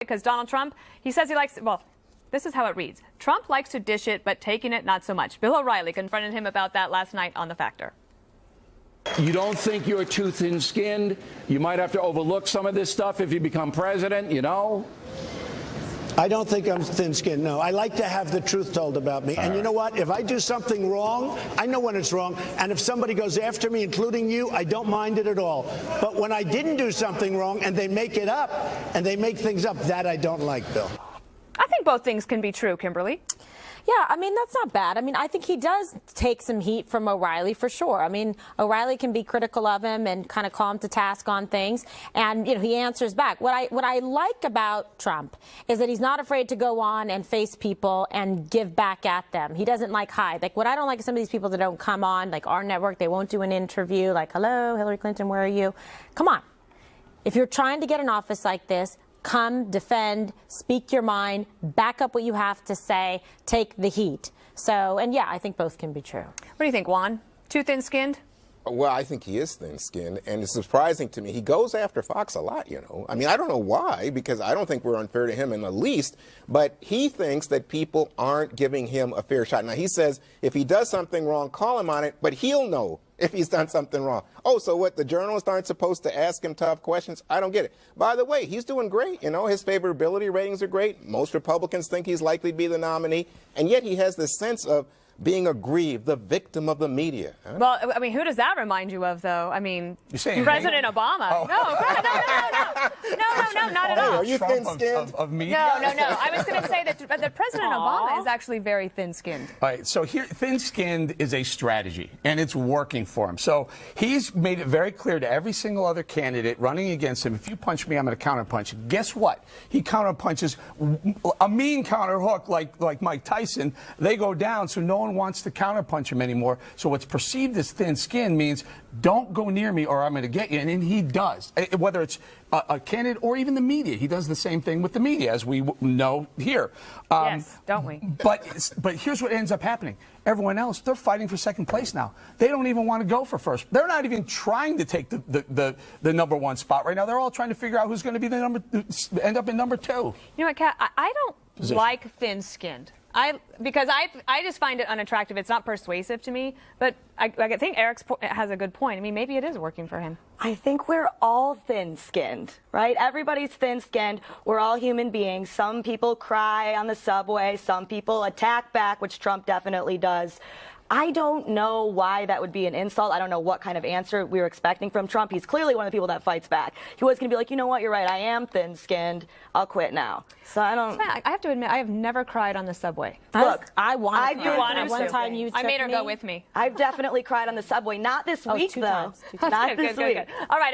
Because Donald Trump, he says he likes, well, this is how it reads. Trump likes to dish it, but taking it, not so much. Bill O'Reilly confronted him about that last night on The Factor. You don't think you're too thin-skinned? You might have to overlook some of this stuff if you become president, you know? I don't think I'm thin-skinned, no. I like to have the truth told about me. And you know what? If I do something wrong, I know when it's wrong. And if somebody goes after me, including you, I don't mind it at all. But when I didn't do something wrong and they make it up and they make things up, that I don't like, Bill. I think both things can be true, Kimberly. Yeah, I mean, that's not bad. I mean, I think he does take some heat from O'Reilly for sure. I mean, O'Reilly can be critical of him and kind of call him to task on things. And, you know, he answers back. What I like about Trump is that he's not afraid to go on and face people and give back at them. He doesn't like hide. Like, what I don't like is some of these people that don't come on, like our network, they won't do an interview, like, hello, Hillary Clinton, where are you? Come on. If you're trying to get an office like this, come, defend, speak your mind, back up what you have to say, take the heat. So, and yeah, I think both can be true. What do you think, Juan? Too thin-skinned? Well, I think he is thin-skinned, and it's surprising to me. He goes after Fox a lot, you know. I mean, I don't know why, because I don't think we're unfair to him in the least, but he thinks that people aren't giving him a fair shot. Now, he says if he does something wrong, call him on it, but he'll know if he's done something wrong. Oh, so what, the journalists aren't supposed to ask him tough questions? I don't get it. By the way, he's doing great. You know, his favorability ratings are great. Most Republicans think he's likely to be the nominee, and yet he has this sense of being aggrieved, the victim of the media. Huh? Well, I mean, who does that remind you of, though? I mean, President Obama. Oh. No, not at all. Are you thin-skinned? Of media? No. I was going to say that President Obama is actually very thin-skinned. All right, so here, thin-skinned is a strategy, and it's working for him. So he's made it very clear to every single other candidate running against him, if you punch me, I'm going to counterpunch. Guess what? He counterpunches a mean counterhook like Mike Tyson. They go down, so no one wants to counterpunch him anymore. So what's perceived as thin-skinned means don't go near me or I'm going to get you, and he does. Whether it's a candidate or even the media, he does the same thing with the media, as we know here. Yes, don't we? But here's what ends up happening. Everyone else, they're fighting for second place now. They don't even want to go for first. They're not even trying to take the number one spot right now. They're all trying to figure out who's going to be end up in number two. You know what, Kat? I don't like thin-skinned. Because I just find it unattractive. It's not persuasive to me. But I think Eric has a good point. I mean, maybe it is working for him. I think we're all thin-skinned, right? Everybody's thin-skinned. We're all human beings. Some people cry on the subway. Some people attack back, which Trump definitely does. I don't know why that would be an insult. I don't know what kind of answer we were expecting from Trump. He's clearly one of the people that fights back. He was going to be like, you know what, you're right, I am thin-skinned. I'll quit now. So I don't... I have to admit, I have never cried on the subway. Look, I wanted to. One time you took I made her me. go with me. I've definitely cried on the subway. Not this week, two though. times. Not this week. Good. All right.